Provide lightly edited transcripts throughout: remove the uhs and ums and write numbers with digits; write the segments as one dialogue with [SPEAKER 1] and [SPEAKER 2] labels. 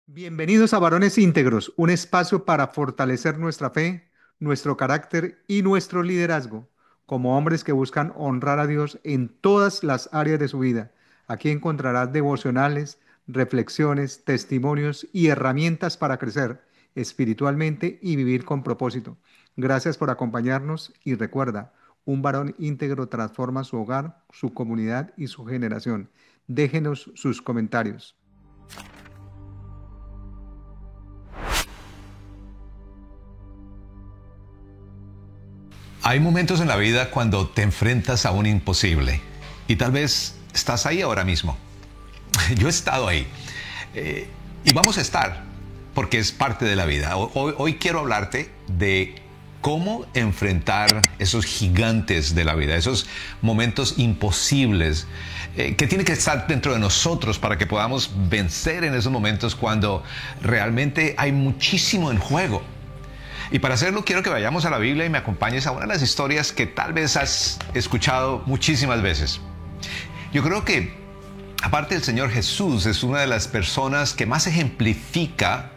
[SPEAKER 1] Bienvenidos a Varones Íntegros, un espacio para fortalecer nuestra fe, nuestro carácter y nuestro liderazgo, como hombres que buscan honrar a Dios en todas las áreas de su vida. Aquí encontrarás devocionales, reflexiones, testimonios y herramientas para crecer espiritualmente y vivir con propósito. Gracias por acompañarnos y recuerda, un varón íntegro transforma su hogar, su comunidad y su generación. Déjenos sus comentarios.
[SPEAKER 2] Hay momentos en la vida cuando te enfrentas a un imposible y tal vez estás ahí ahora mismo. Yo he estado ahí y vamos a estar porque es parte de la vida. Hoy quiero hablarte de cómo enfrentar esos gigantes de la vida, esos momentos imposibles que tienen que estar dentro de nosotros para que podamos vencer en esos momentos cuando realmente hay muchísimo en juego. Y para hacerlo quiero que vayamos a la Biblia y me acompañes a una de las historias que tal vez has escuchado muchísimas veces. Yo creo que, aparte del Señor Jesús, es una de las personas que más ejemplifica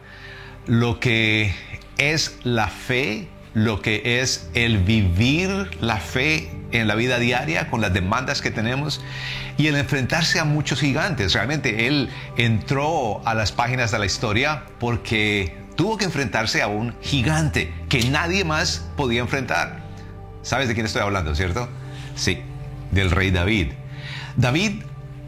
[SPEAKER 2] lo que es la fe, lo que es el vivir la fe en la vida diaria con las demandas que tenemos y el enfrentarse a muchos gigantes. Realmente Él entró a las páginas de la historia porque tuvo que enfrentarse a un gigante que nadie más podía enfrentar. ¿Sabes de quién estoy hablando, cierto? Sí, del rey David. David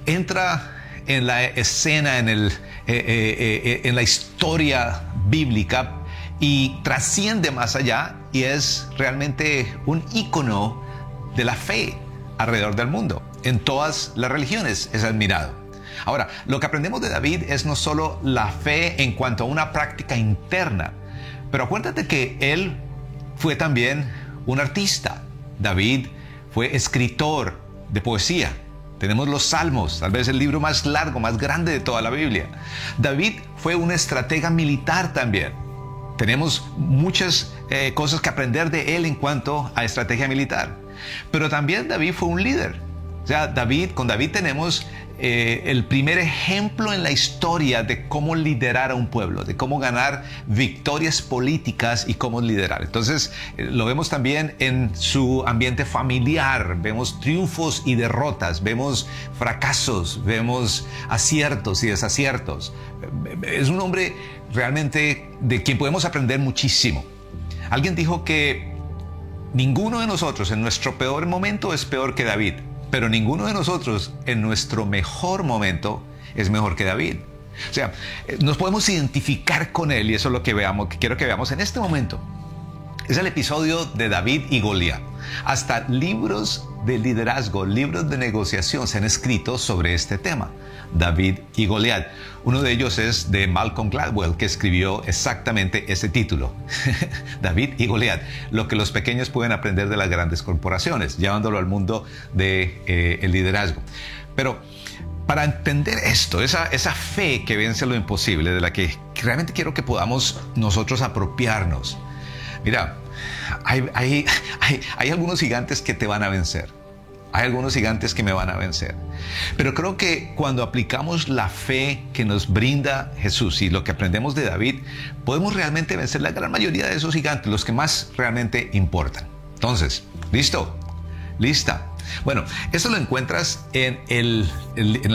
[SPEAKER 2] entra en la escena, en la historia bíblica y trasciende más allá y es realmente un ícono de la fe alrededor del mundo. En todas las religiones es admirado. Ahora, lo que aprendemos de David es no solo la fe en cuanto a una práctica interna, pero acuérdate que él fue también un artista. David fue escritor de poesía. Tenemos los Salmos, tal vez el libro más largo, más grande de toda la Biblia. David fue un estratega militar también. Tenemos muchas cosas que aprender de él en cuanto a estrategia militar. Pero también David fue un líder. O sea, con David tenemos el primer ejemplo en la historia de cómo liderar a un pueblo, de cómo ganar victorias políticas y cómo liderar. Entonces, lo vemos también en su ambiente familiar. Vemos triunfos y derrotas, vemos fracasos, vemos aciertos y desaciertos. Es un hombre realmente de quien podemos aprender muchísimo. Alguien dijo que ninguno de nosotros en nuestro peor momento es peor que David. Pero ninguno de nosotros en nuestro mejor momento es mejor que David. O sea, nos podemos identificar con él y eso es lo que quiero que veamos en este momento. Es el episodio de David y Goliat. Hasta libros de liderazgo, libros de negociación se han escrito sobre este tema. David y Goliat. Uno de ellos es de Malcolm Gladwell, que escribió exactamente ese título. David y Goliat. Lo que los pequeños pueden aprender de las grandes corporaciones, llevándolo al mundo del liderazgo. Pero para entender esto, esa fe que vence lo imposible, de la que realmente quiero que podamos nosotros apropiarnos. Mira, hay algunos gigantes que te van a vencer. Hay algunos gigantes que me van a vencer. Pero creo que cuando aplicamos la fe que nos brinda Jesús y lo que aprendemos de David, podemos realmente vencer la gran mayoría de esos gigantes, los que más realmente importan. Entonces, ¿listo? ¿Lista? Bueno, esto lo encuentras en el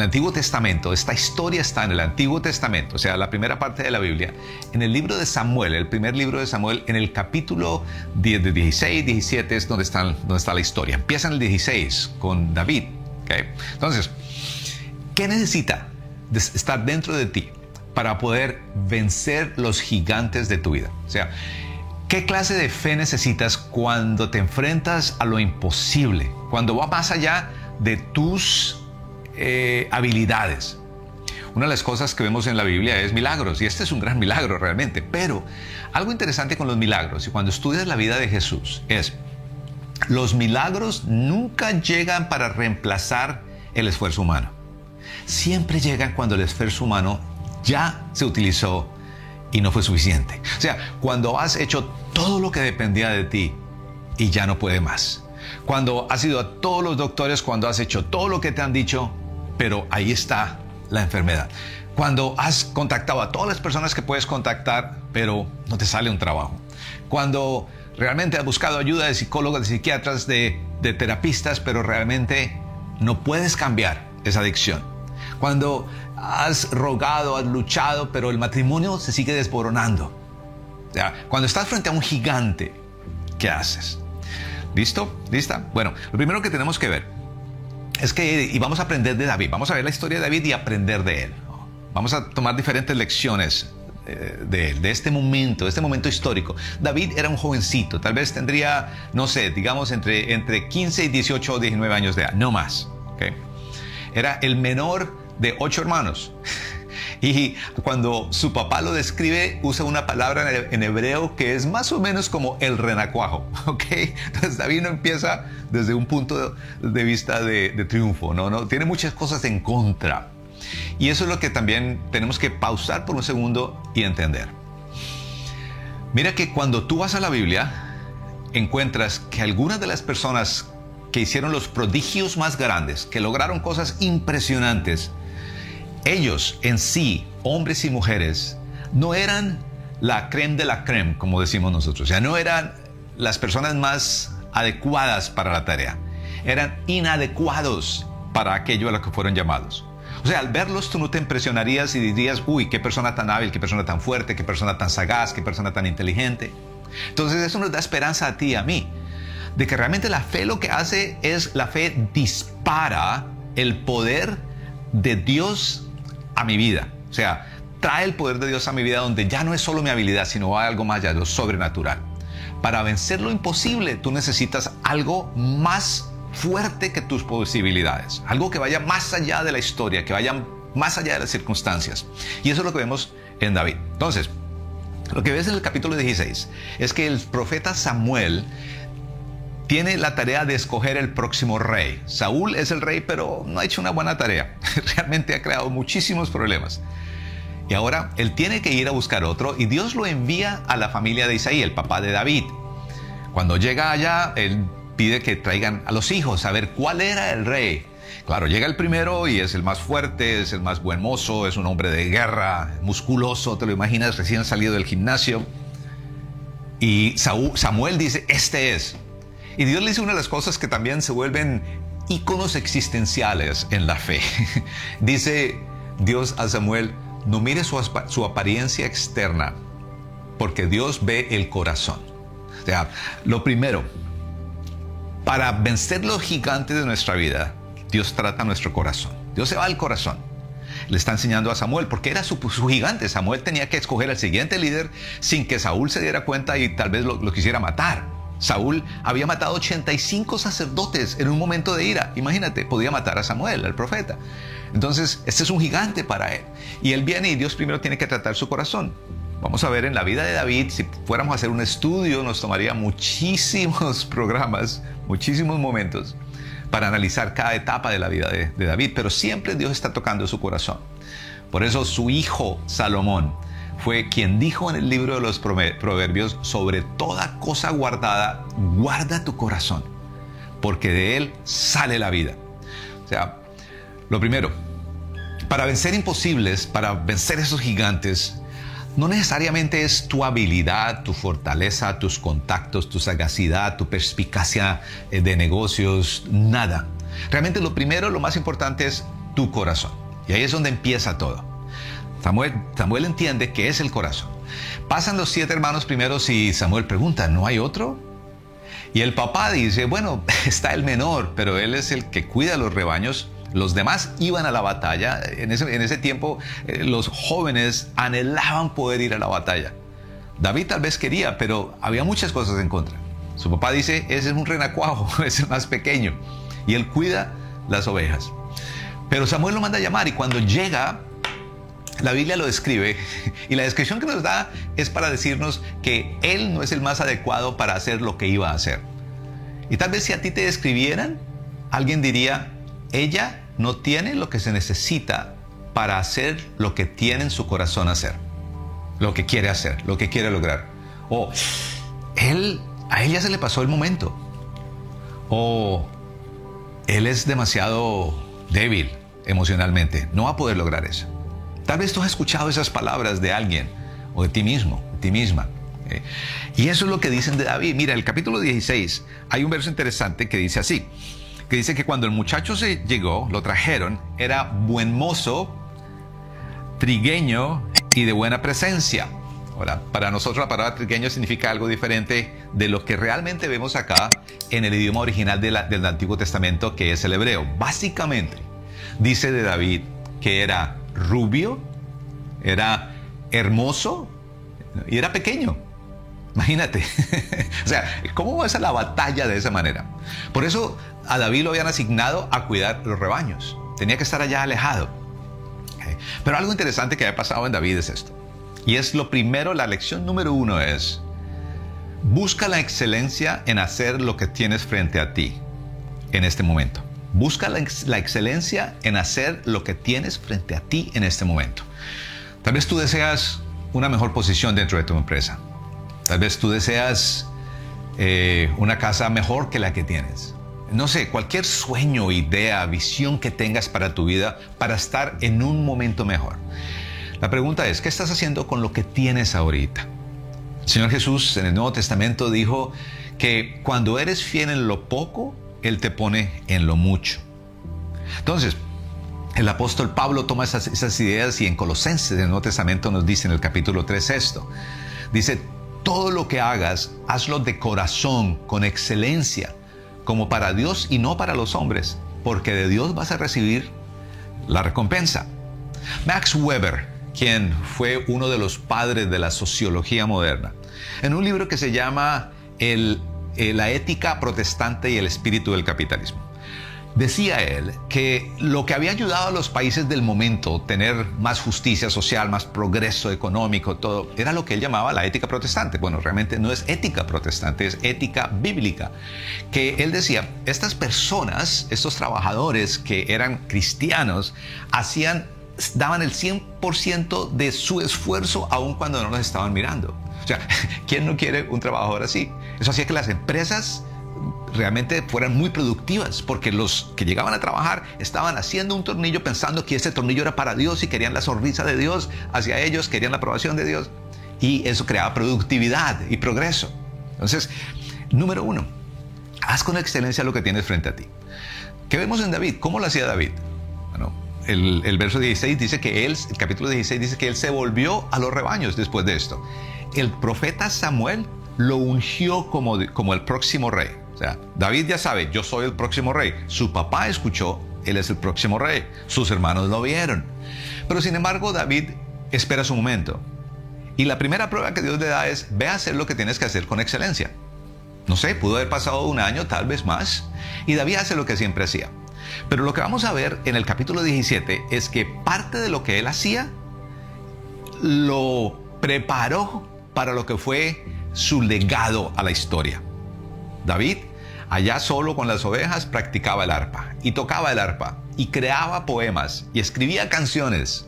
[SPEAKER 2] Antiguo Testamento. Esta historia está en el Antiguo Testamento, o sea, la primera parte de la Biblia. En el libro de Samuel, el primer libro de Samuel, en el capítulo 10, de 16, 17 es donde está la historia. Empieza en el 16 con David. ¿Okay? Entonces, ¿qué necesita estar dentro de ti para poder vencer los gigantes de tu vida? O sea, ¿qué clase de fe necesitas cuando te enfrentas a lo imposible? Cuando va más allá de tus habilidades. Una de las cosas que vemos en la Biblia es milagros, y este es un gran milagro realmente. Pero algo interesante con los milagros, y cuando estudias la vida de Jesús, es los milagros nunca llegan para reemplazar el esfuerzo humano. Siempre llegan cuando el esfuerzo humano ya se utilizó y no fue suficiente. O sea, cuando has hecho todo lo que dependía de ti y ya no puede más. Cuando has ido a todos los doctores, cuando has hecho todo lo que te han dicho, pero ahí está la enfermedad. Cuando has contactado a todas las personas que puedes contactar, pero no te sale un trabajo. Cuando realmente has buscado ayuda de psicólogos, de psiquiatras, de terapistas, pero realmente no puedes cambiar esa adicción. Cuando has rogado, has luchado, pero el matrimonio se sigue desmoronando. O sea, cuando estás frente a un gigante, ¿qué haces? ¿Listo? ¿Lista? Bueno, lo primero que tenemos que ver es que, y vamos a aprender de David, vamos a ver la historia de David y aprender de él. Vamos a tomar diferentes lecciones de él, de este momento histórico. David era un jovencito, tal vez tendría, no sé, digamos entre 15 y 18 o 19 años de edad, no más. ¿Okay? Era el menor de 8 hermanos. Y cuando su papá lo describe, usa una palabra en hebreo que es más o menos como el renacuajo. ¿Okay? Entonces David no empieza desde un punto de vista de triunfo, ¿no? Tiene muchas cosas en contra. Y eso es lo que también tenemos que pausar por un segundo y entender. Mira que cuando tú vas a la Biblia, encuentras que algunas de las personas que hicieron los prodigios más grandes, que lograron cosas impresionantes, ellos en sí, hombres y mujeres, no eran la crème de la crème, como decimos nosotros. O sea, no eran las personas más adecuadas para la tarea. Eran inadecuados para aquello a lo que fueron llamados. O sea, al verlos tú no te impresionarías y dirías, uy, qué persona tan hábil, qué persona tan fuerte, qué persona tan sagaz, qué persona tan inteligente. Entonces eso nos da esperanza a ti y a mí, de que realmente la fe lo que hace es, la fe dispara el poder de Dios a mi vida. O sea, trae el poder de Dios a mi vida donde ya no es solo mi habilidad, sino algo más allá, lo sobrenatural. Para vencer lo imposible, tú necesitas algo más fuerte que tus posibilidades, algo que vaya más allá de la historia, que vaya más allá de las circunstancias. Y eso es lo que vemos en David. Entonces, lo que ves en el capítulo 16 es que el profeta Samuel tiene la tarea de escoger el próximo rey. Saúl es el rey, pero no ha hecho una buena tarea. Realmente ha creado muchísimos problemas. Y ahora él tiene que ir a buscar otro, y Dios lo envía a la familia de Isaí, el papá de David. Cuando llega allá, él pide que traigan a los hijos a ver cuál era el rey. Claro, llega el primero y es el más fuerte, es el más buen mozo, es un hombre de guerra, musculoso, te lo imaginas, recién salido del gimnasio. Y Samuel dice, este es. Y Dios le dice una de las cosas que también se vuelven íconos existenciales en la fe. Dice Dios a Samuel, no mires su apariencia externa, porque Dios ve el corazón. O sea, lo primero, para vencer los gigantes de nuestra vida, Dios trata nuestro corazón. Dios se va al corazón. Le está enseñando a Samuel, porque era su gigante. Samuel tenía que escoger al siguiente líder sin que Saúl se diera cuenta y tal vez lo quisiera matar. Saúl había matado 85 sacerdotes en un momento de ira. Imagínate, podía matar a Samuel, al profeta. Entonces, este es un gigante para él. Y él viene y Dios primero tiene que tratar su corazón. Vamos a ver en la vida de David, si fuéramos a hacer un estudio, nos tomaría muchísimos programas, muchísimos momentos para analizar cada etapa de la vida de David, pero siempre Dios está tocando su corazón. Por eso su hijo Salomón fue quien dijo en el libro de los Proverbios, sobre toda cosa guardada, guarda tu corazón, porque de él sale la vida. O sea, lo primero, para vencer imposibles, para vencer esos gigantes, no necesariamente es tu habilidad, tu fortaleza, tus contactos, tu sagacidad, tu perspicacia de negocios, nada. Realmente lo primero, lo más importante es tu corazón. Y ahí es donde empieza todo. Samuel entiende que es el corazón. Pasan los 7 hermanos primeros y Samuel pregunta, ¿no hay otro? Y el papá dice, bueno, está el menor, pero él es el que cuida los rebaños. Los demás iban a la batalla. En ese tiempo los jóvenes anhelaban poder ir a la batalla. David tal vez quería, pero había muchas cosas en contra. Su papá dice, ese es un renacuajo, es el más pequeño. Y él cuida las ovejas. Pero Samuel lo manda a llamar y cuando llega, la Biblia lo describe. Y la descripción que nos da es para decirnos que él no es el más adecuado para hacer lo que iba a hacer. Y tal vez si a ti te describieran, alguien diría, ella no tiene lo que se necesita para hacer lo que tiene en su corazón hacer, lo que quiere hacer, lo que quiere lograr. O a él ya se le pasó el momento. O él es demasiado débil emocionalmente, no va a poder lograr eso. Tal vez tú has escuchado esas palabras de alguien o de ti mismo, de ti misma. Y eso es lo que dicen de David. Mira, el capítulo 16, hay un verso interesante que dice así, que dice que cuando el muchacho se llegó, lo trajeron, era buen mozo, trigueño y de buena presencia. Ahora, para nosotros la palabra trigueño significa algo diferente de lo que realmente vemos acá en el idioma original del Antiguo Testamento, que es el hebreo. Básicamente, dice de David que era rubio, era hermoso y era pequeño. Imagínate. O sea, ¿cómo va a ser la batalla de esa manera? Por eso a David lo habían asignado a cuidar los rebaños. Tenía que estar allá alejado. Pero algo interesante que había pasado en David es esto. Y es lo primero, la lección número 1 es: busca la excelencia en hacer lo que tienes frente a ti en este momento. Busca la excelencia en hacer lo que tienes frente a ti en este momento. Tal vez tú deseas una mejor posición dentro de tu empresa. Tal vez tú deseas una casa mejor que la que tienes. No sé, cualquier sueño, idea, visión que tengas para tu vida, para estar en un momento mejor. La pregunta es, ¿qué estás haciendo con lo que tienes ahorita? El Señor Jesús en el Nuevo Testamento dijo que cuando eres fiel en lo poco, Él te pone en lo mucho. Entonces, el apóstol Pablo toma esas ideas y en Colosenses, en el Nuevo Testamento, nos dice en el capítulo 3 esto. Dice, todo lo que hagas, hazlo de corazón, con excelencia, como para Dios y no para los hombres, porque de Dios vas a recibir la recompensa. Max Weber, quien fue uno de los padres de la sociología moderna, en un libro que se llama La ética protestante y el espíritu del capitalismo, decía él que lo que había ayudado a los países del momento a tener más justicia social, más progreso económico, todo, era lo que él llamaba la ética protestante. Bueno, realmente no es ética protestante, es ética bíblica. Que él decía, estas personas, estos trabajadores que eran cristianos, daban el 100% de su esfuerzo aun cuando no los estaban mirando. O sea, ¿quién no quiere un trabajador así? Eso hacía que las empresas realmente fueran muy productivas, porque los que llegaban a trabajar estaban haciendo un tornillo pensando que ese tornillo era para Dios y querían la sonrisa de Dios hacia ellos, querían la aprobación de Dios, y eso creaba productividad y progreso. Entonces, número 1, haz con excelencia lo que tienes frente a ti. ¿Qué vemos en David? ¿Cómo lo hacía David? Bueno, el verso 16 dice que el capítulo 16 dice que él se volvió a los rebaños después de esto. El profeta Samuel lo ungió como el próximo rey. O sea, David ya sabe, yo soy el próximo rey. Su papá escuchó, él es el próximo rey. Sus hermanos lo vieron. Pero sin embargo, David espera su momento. Y la primera prueba que Dios le da es, ve a hacer lo que tienes que hacer con excelencia. No sé, pudo haber pasado un año, tal vez más. Y David hace lo que siempre hacía. Pero lo que vamos a ver en el capítulo 17 es que parte de lo que él hacía lo preparó para lo que fue su legado a la historia. David, allá solo con las ovejas, practicaba el arpa y tocaba el arpa y creaba poemas y escribía canciones.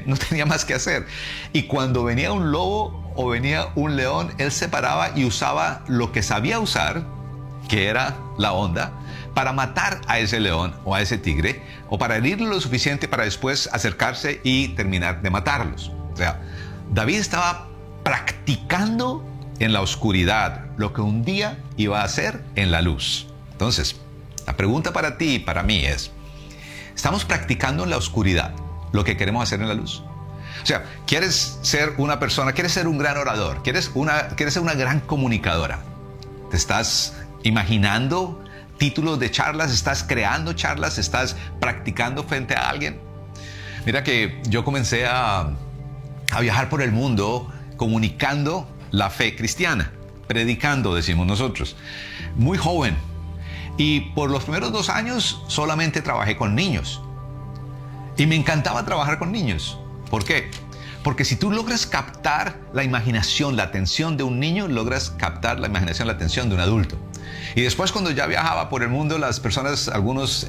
[SPEAKER 2] No tenía más que hacer. Y cuando venía un lobo o venía un león, él se paraba y usaba lo que sabía usar, que era la onda, para matar a ese león o a ese tigre, o para herirlo lo suficiente para después acercarse y terminar de matarlos. O sea, David estaba practicando en la oscuridad lo que un día iba a hacer en la luz. Entonces, la pregunta para ti y para mí es, ¿estamos practicando en la oscuridad lo que queremos hacer en la luz? O sea, ¿quieres ser una persona, quieres ser un gran orador, quieres ser una gran comunicadora? ¿Te estás imaginando títulos de charlas? ¿Estás creando charlas? ¿Estás practicando frente a alguien? Mira que yo comencé a viajar por el mundo comunicando la fe cristiana, predicando, decimos nosotros, muy joven. Y por los primeros 2 años solamente trabajé con niños. Y me encantaba trabajar con niños. ¿Por qué? Porque si tú logras captar la imaginación, la atención de un niño, logras captar la imaginación, la atención de un adulto. Y después, cuando ya viajaba por el mundo, las personas, algunas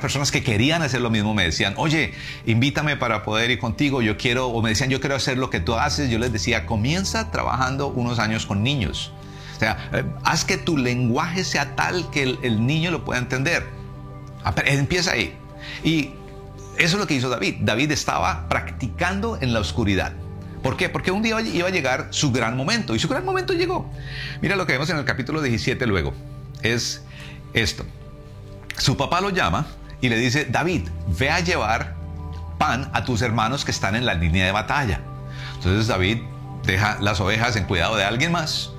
[SPEAKER 2] personas que querían hacer lo mismo me decían, oye, invítame para poder ir contigo, o me decían, yo quiero hacer lo que tú haces. Yo les decía, comienza trabajando unos años con niños. O sea, haz que tu lenguaje sea tal que el niño lo pueda entender. Empieza ahí. Y Eso es lo que hizo David. David estaba practicando en la oscuridad. ¿Por qué? Porque un día iba a llegar su gran momento, y su gran momento llegó. Mira lo que vemos en el capítulo 17 luego. Es esto. Su papá lo llama y le dice: David, ve a llevar pan a tus hermanos que están en la línea de batalla. Entonces David deja las ovejas en cuidado de alguien más,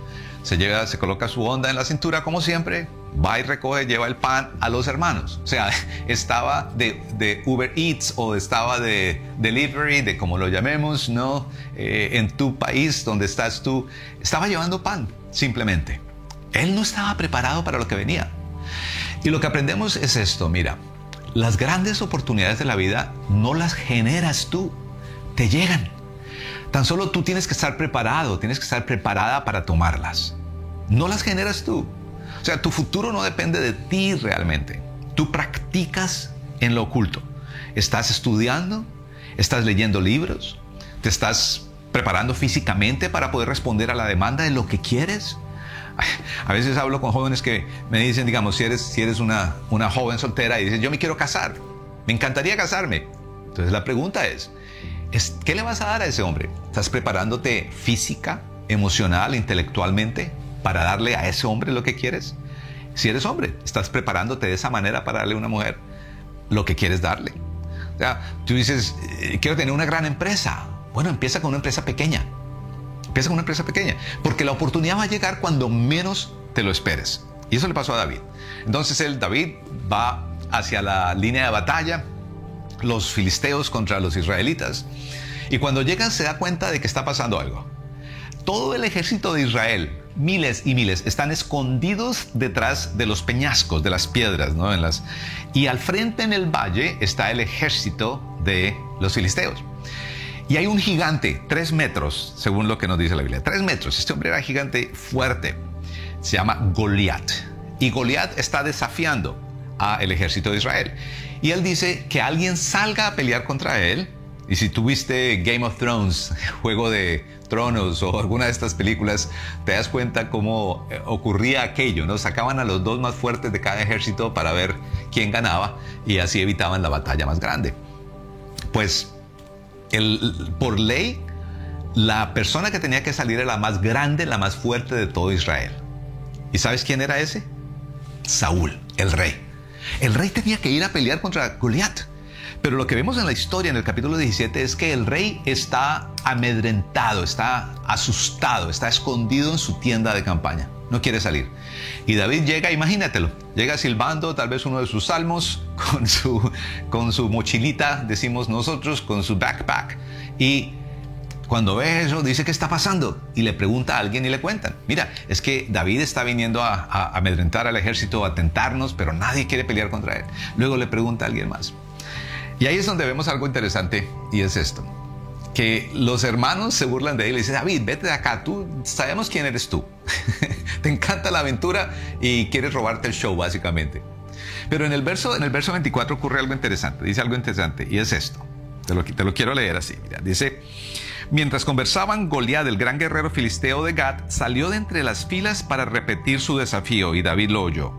[SPEAKER 2] se coloca su onda en la cintura como siempre, va y recoge, lleva el pan a los hermanos. O sea, estaba de Uber Eats o estaba de delivery, de como lo llamemos, ¿no? En tu país donde estás tú, estaba llevando pan, simplemente. Él no estaba preparado para lo que venía. Y lo que aprendemos es esto, mira, las grandes oportunidades de la vida no las generas tú, te llegan. Tan solo tú tienes que estar preparado, tienes que estar preparada para tomarlas. No las generas tú. O sea, tu futuro no depende de ti realmente. Tú practicas en lo oculto. Estás estudiando, estás leyendo libros, te estás preparando físicamente para poder responder a la demanda de lo que quieres. A veces hablo con jóvenes que me dicen, digamos, si eres una joven soltera y dices: yo me quiero casar, me encantaría casarme. Entonces la pregunta es, ¿qué le vas a dar a ese hombre? ¿Estás preparándote física, emocional, intelectualmente para darle a ese hombre lo que quieres? Si eres hombre, ¿estás preparándote de esa manera para darle a una mujer lo que quieres darle? O sea, tú dices: quiero tener una gran empresa. Bueno, empieza con una empresa pequeña. Empieza con una empresa pequeña, porque la oportunidad va a llegar cuando menos te lo esperes. Y eso le pasó a David. Entonces David va hacia la línea de batalla, los filisteos contra los israelitas. Y cuando llega se da cuenta de que está pasando algo. Todo el ejército de Israel, miles y miles, están escondidos detrás de los peñascos, de las piedras, ¿no? Y al frente en el valle está el ejército de los filisteos. Y hay un gigante, 3 metros, según lo que nos dice la Biblia. 3 metros. Este hombre era gigante fuerte. Se llama Goliat. Y Goliat está desafiando al ejército de Israel. Y él dice que alguien salga a pelear contra él. Y si tuviste Game of Thrones, Juego de Tronos o alguna de estas películas, te das cuenta cómo ocurría aquello, ¿no? Sacaban a los 2 más fuertes de cada ejército para ver quién ganaba y así evitaban la batalla más grande. Pues por ley, la persona que tenía que salir era la más grande, la más fuerte de todo Israel. ¿Y sabes quién era ese? Saúl, el rey. El rey tenía que ir a pelear contra Goliat. Pero lo que vemos en la historia, en el capítulo 17, es que el rey está amedrentado, está asustado, está escondido en su tienda de campaña. No quiere salir. Y David llega, imagínatelo, llega silbando tal vez uno de sus salmos, con su mochilita, decimos nosotros, con su backpack. Y cuando ve eso, dice: ¿qué está pasando? Y le pregunta a alguien y le cuentan: mira, es que David está viniendo a amedrentar al ejército, a tentarnos, pero nadie quiere pelear contra él. Luego le pregunta a alguien más. Y ahí es donde vemos algo interesante, y es esto: que los hermanos se burlan de él y le dicen: David, vete de acá, tú sabemos quién eres tú. Te encanta la aventura y quieres robarte el show, básicamente. Pero en el verso 24 ocurre algo interesante, dice algo interesante, y es esto. Te lo quiero leer así. Mira, dice: mientras conversaban, Goliat, el gran guerrero filisteo de Gat, salió de entre las filas para repetir su desafío, y David lo oyó.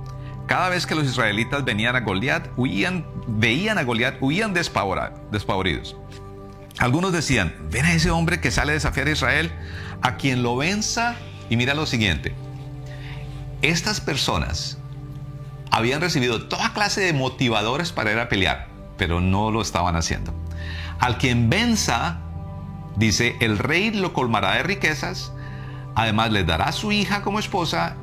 [SPEAKER 2] Cada vez que los israelitas veían a Goliat, huían despavoridos. Algunos decían: ven a ese hombre que sale a desafiar a Israel, a quien lo venza. Y mira lo siguiente: estas personas habían recibido toda clase de motivadores para ir a pelear, pero no lo estaban haciendo. Al quien venza, dice, el rey lo colmará de riquezas, además le dará a su hija como esposa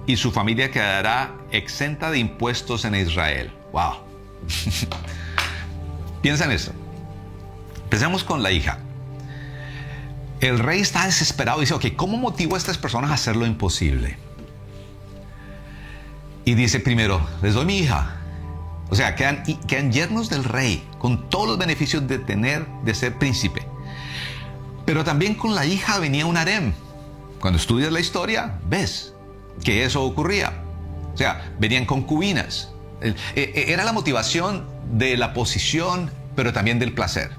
[SPEAKER 2] y su familia quedará exenta de impuestos en Israel. ¡Wow! Piensa en esto. Empecemos con la hija. El rey está desesperado y dice: ok, ¿cómo motivo a estas personas a hacer lo imposible? Y dice: primero, les doy mi hija. O sea, quedan yernos del rey, con todos los beneficios de ser príncipe. Pero también con la hija venía un harem. Cuando estudias la historia, ves que eso ocurría. O sea, venían concubinas. Era la motivación de la posición, pero también del placer.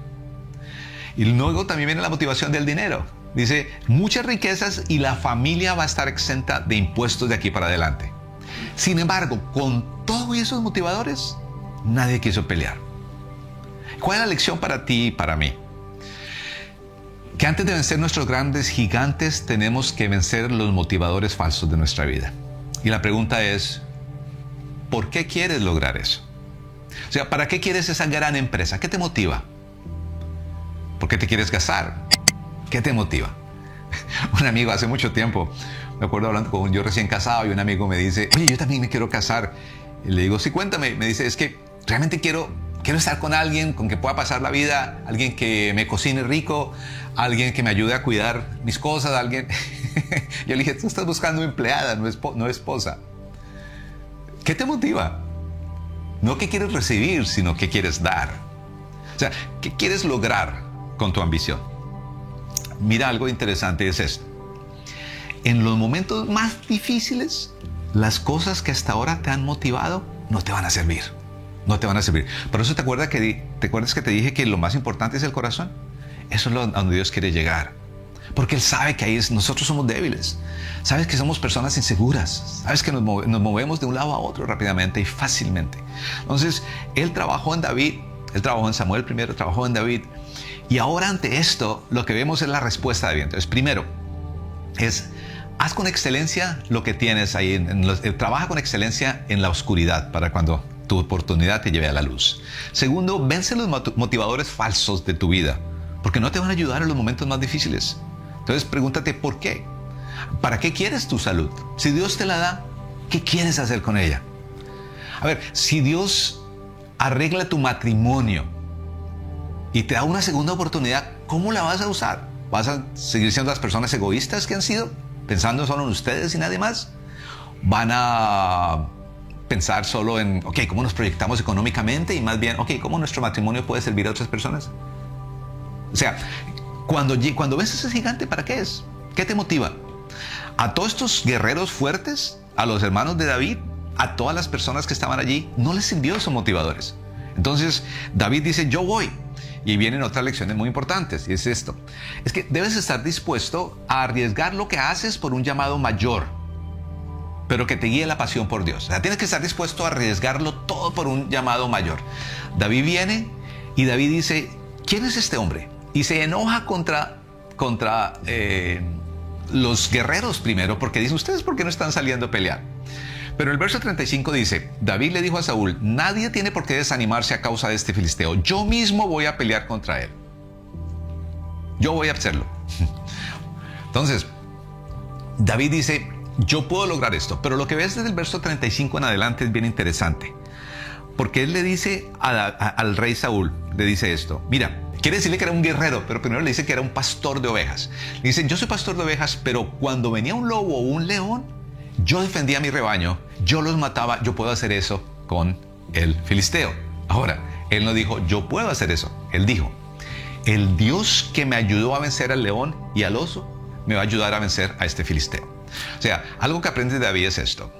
[SPEAKER 2] Y luego también viene la motivación del dinero. Dice: muchas riquezas y la familia va a estar exenta de impuestos de aquí para adelante. Sin embargo, con todos esos motivadores, nadie quiso pelear. ¿Cuál es la lección para ti y para mí? Que antes de vencer nuestros grandes gigantes, tenemos que vencer los motivadores falsos de nuestra vida. Y la pregunta es, ¿por qué quieres lograr eso? O sea, ¿para qué quieres esa gran empresa? ¿Qué te motiva? ¿Por qué te quieres casar? ¿Qué te motiva? Un amigo hace mucho tiempo, me acuerdo hablando con yo recién casado, y un amigo me dice, oye, yo también me quiero casar. Y le digo, sí, cuéntame. Me dice, es que realmente quiero estar con alguien con que pueda pasar la vida, alguien que me cocine rico, alguien que me ayude a cuidar mis cosas, alguien... Yo le dije, tú estás buscando empleada, no esposa. ¿Qué te motiva? No qué quieres recibir, sino qué quieres dar. O sea, ¿qué quieres lograr con tu ambición? Mira, algo interesante es esto. En los momentos más difíciles, las cosas que hasta ahora te han motivado no te van a servir. No te van a servir. Por eso te acuerdas que te dije que lo más importante es el corazón. Eso es a donde Dios quiere llegar. Porque Él sabe que ahí nosotros somos débiles. Sabes que somos personas inseguras. Sabes que nos movemos de un lado a otro rápidamente y fácilmente. Entonces, Él trabajó en David. Él trabajó en Samuel primero, trabajó en David. Y ahora ante esto, lo que vemos es la respuesta de David. Entonces, primero, haz con excelencia lo que tienes ahí. Trabaja con excelencia en la oscuridad para cuando tu oportunidad te lleve a la luz. Segundo, vence los motivadores falsos de tu vida, porque no te van a ayudar en los momentos más difíciles. Entonces pregúntate por qué. ¿Para qué quieres tu salud? Si Dios te la da, ¿qué quieres hacer con ella? A ver, si Dios arregla tu matrimonio y te da una segunda oportunidad, ¿cómo la vas a usar? ¿Vas a seguir siendo las personas egoístas que han sido, pensando solo en ustedes y nadie más? ¿Van a pensar solo en, cómo nos proyectamos económicamente y más bien, cómo nuestro matrimonio puede servir a otras personas? O sea, cuando ves ese gigante, ¿para qué es? ¿Qué te motiva? A todos estos guerreros fuertes, a los hermanos de David, a todas las personas que estaban allí, no les sirvió esos motivadores. Entonces, David dice, yo voy. Y vienen otras lecciones muy importantes, y es esto. Es que debes estar dispuesto a arriesgar lo que haces por un llamado mayor, pero que te guíe la pasión por Dios. O sea, tienes que estar dispuesto a arriesgarlo todo por un llamado mayor. David viene y David dice, ¿quién es este hombre? Y se enoja contra los guerreros primero, porque dice, ¿ustedes por qué no están saliendo a pelear? Pero el verso 35 dice, David le dijo a Saúl, nadie tiene por qué desanimarse a causa de este filisteo. Yo mismo voy a pelear contra él. Yo voy a hacerlo. Entonces, David dice, yo puedo lograr esto. Pero lo que ves desde el verso 35 en adelante es bien interesante. Porque él le dice al rey Saúl, le dice esto. Mira, quiere decirle que era un guerrero, pero primero le dice que era un pastor de ovejas. Le dice, yo soy pastor de ovejas, pero cuando venía un lobo o un león, yo defendía mi rebaño, yo los mataba, yo puedo hacer eso con el filisteo. Ahora, él no dijo, yo puedo hacer eso. Él dijo, el Dios que me ayudó a vencer al león y al oso, me va a ayudar a vencer a este filisteo. O sea, algo que aprendes de David es esto.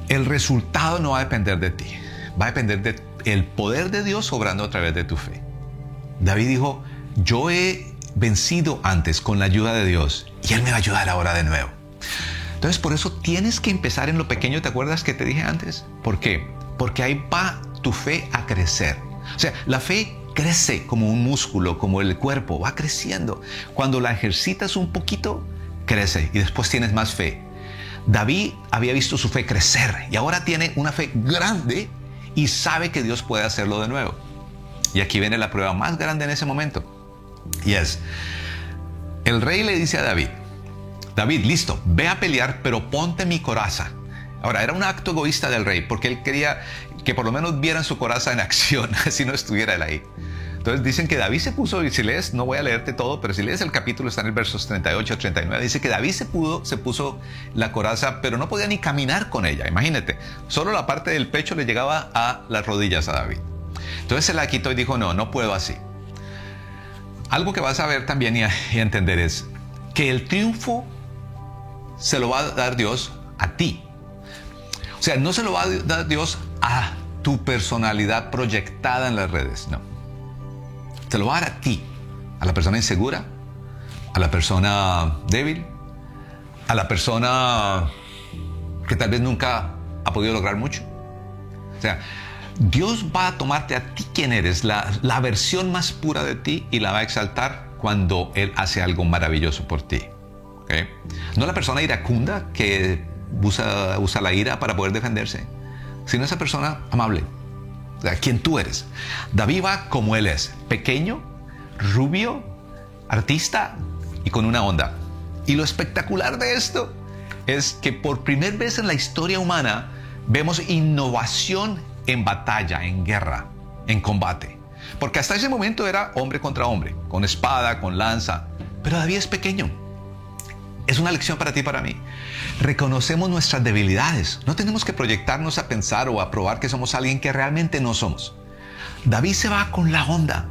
[SPEAKER 2] El resultado no va a depender de ti. Va a depender del poder de Dios obrando a través de tu fe. David dijo, yo he vencido antes con la ayuda de Dios y Él me va a ayudar ahora de nuevo. Entonces, por eso tienes que empezar en lo pequeño. ¿Te acuerdas que te dije antes? ¿Por qué? Porque ahí va tu fe a crecer. O sea, la fe crece como un músculo, como el cuerpo, va creciendo. Cuando la ejercitas un poquito, crece y después tienes más fe. David había visto su fe crecer y ahora tiene una fe grande y sabe que Dios puede hacerlo de nuevo. Y aquí viene la prueba más grande en ese momento. Y es, el rey le dice a David, David, listo, ve a pelear, pero ponte mi coraza. Ahora, era un acto egoísta del rey, porque él quería que por lo menos vieran su coraza en acción, así no estuviera él ahí. Entonces dicen que David se puso, y si lees, no voy a leerte todo, pero si lees el capítulo, está en el versos 38 a 39, dice que David se puso la coraza, pero no podía ni caminar con ella, imagínate. Solo la parte del pecho le llegaba a las rodillas a David. Entonces se la quitó y dijo, no puedo así. Algo que vas a ver también y entender es que el triunfo se lo va a dar Dios a ti. O sea, no se lo va a dar Dios a tu personalidad proyectada en las redes, no. Se lo va a dar a ti, a la persona insegura, a la persona débil, a la persona que tal vez nunca ha podido lograr mucho. O sea, Dios va a tomarte a ti quien eres, la versión más pura de ti, y la va a exaltar cuando Él hace algo maravilloso por ti. ¿Okay? No la persona iracunda que usa la ira para poder defenderse, sino esa persona amable, o sea, quien tú eres. David va como Él es, pequeño, rubio, artista y con una onda. Y lo espectacular de esto es que por primera vez en la historia humana vemos innovación en batalla, en guerra, en combate. Porque hasta ese momento era hombre contra hombre, con espada, con lanza. Pero David es pequeño. Es una lección para ti y para mí. Reconocemos nuestras debilidades. No tenemos que proyectarnos a pensar o a probar que somos alguien que realmente no somos. David se va con la onda.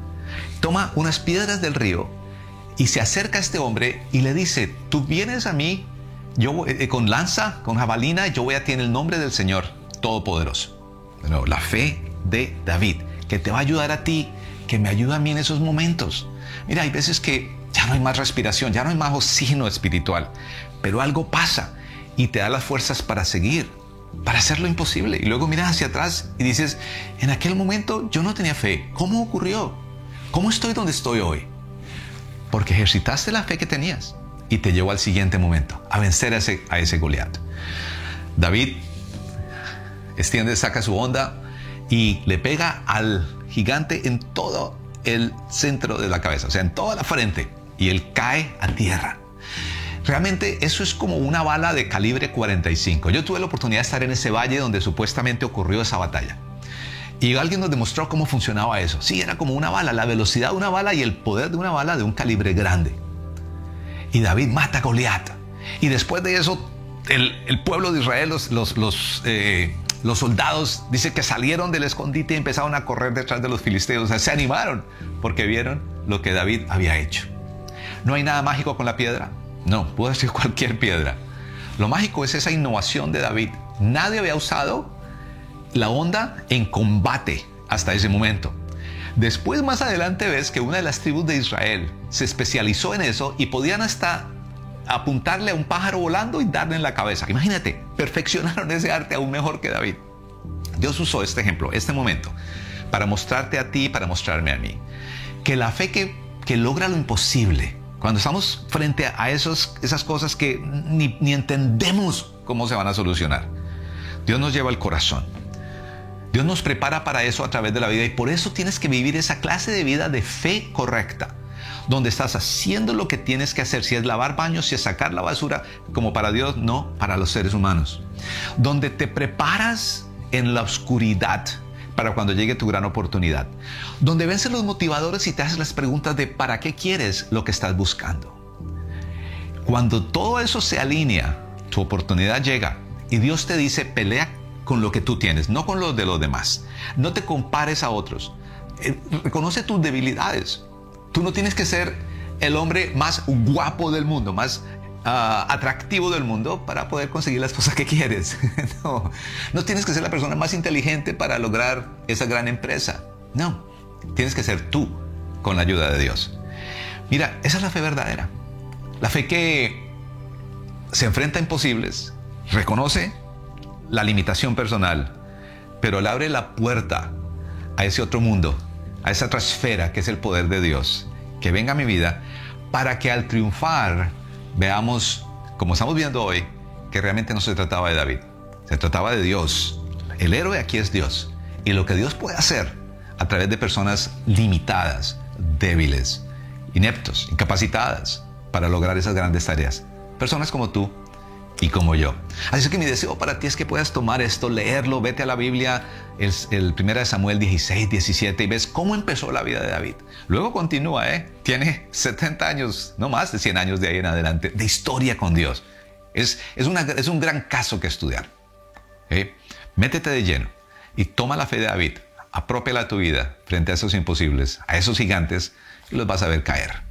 [SPEAKER 2] Toma unas piedras del río y se acerca a este hombre y le dice: tú vienes a mí yo, con lanza, con jabalina, yo voy a ti en el nombre del Señor Todopoderoso. Bueno, la fe de David, que te va a ayudar a ti, que me ayuda a mí en esos momentos. Mira, hay veces que ya no hay más respiración, ya no hay más oxígeno espiritual, pero algo pasa y te da las fuerzas para seguir, para hacer lo imposible. Y luego miras hacia atrás y dices: en aquel momento yo no tenía fe. ¿Cómo ocurrió? ¿Cómo estoy donde estoy hoy? Porque ejercitaste la fe que tenías y te llevó al siguiente momento, a vencer a ese Goliat. David saca su onda y le pega al gigante en todo el centro de la cabeza, o sea, en toda la frente, y él cae a tierra. Realmente eso es como una bala de calibre 45. Yo tuve la oportunidad de estar en ese valle donde supuestamente ocurrió esa batalla. Y alguien nos demostró cómo funcionaba eso. Sí, era como una bala, la velocidad de una bala y el poder de una bala de un calibre grande. Y David mata a Goliat. Y después de eso, el pueblo de Israel, los soldados, dice que salieron del escondite y empezaron a correr detrás de los filisteos. O sea, se animaron porque vieron lo que David había hecho. No hay nada mágico con la piedra. No, puede ser cualquier piedra. Lo mágico es esa innovación de David. Nadie había usado la onda en combate hasta ese momento. Después, más adelante, ves que una de las tribus de Israel se especializó en eso y podían hasta apuntarle a un pájaro volando y darle en la cabeza. Imagínate, perfeccionaron ese arte aún mejor que David. Dios usó este ejemplo, este momento, para mostrarte a ti y para mostrarme a mí que la fe que logra lo imposible, cuando estamos frente a esas cosas que ni entendemos cómo se van a solucionar, Dios nos lleva al corazón. Dios nos prepara para eso a través de la vida, y por eso tienes que vivir esa clase de vida de fe correcta, donde estás haciendo lo que tienes que hacer, si es lavar baños, si es sacar la basura, como para Dios, no para los seres humanos. Donde te preparas en la oscuridad para cuando llegue tu gran oportunidad. Donde vences los motivadores y te haces las preguntas de ¿para qué quieres lo que estás buscando? Cuando todo eso se alinea, tu oportunidad llega y Dios te dice: pelea con lo que tú tienes, no con los de los demás. No te compares a otros. Reconoce tus debilidades. Tú no tienes que ser el hombre más guapo del mundo, más atractivo del mundo para poder conseguir las cosas que quieres. No tienes que ser la persona más inteligente para lograr esa gran empresa. No, tienes que ser tú con la ayuda de Dios. Mira, esa es la fe verdadera. La fe que se enfrenta a imposibles, reconoce la limitación personal, pero le abre la puerta a ese otro mundo, a esa otra esfera que es el poder de Dios, que venga a mi vida, para que al triunfar veamos, como estamos viendo hoy, que realmente no se trataba de David, se trataba de Dios. El héroe aquí es Dios, y lo que Dios puede hacer a través de personas limitadas, débiles, ineptos, incapacitadas para lograr esas grandes tareas. Personas como tú y como yo. Así que mi deseo para ti es que puedas tomar esto, leerlo, vete a la Biblia, el 1 Samuel 16, 17, y ves cómo empezó la vida de David. Luego continúa, tiene 70 años, no más de 100 años de ahí en adelante, de historia con Dios. Es un gran caso que estudiar. Métete de lleno y toma la fe de David, apropiala a tu vida frente a esos imposibles, a esos gigantes, y los vas a ver caer.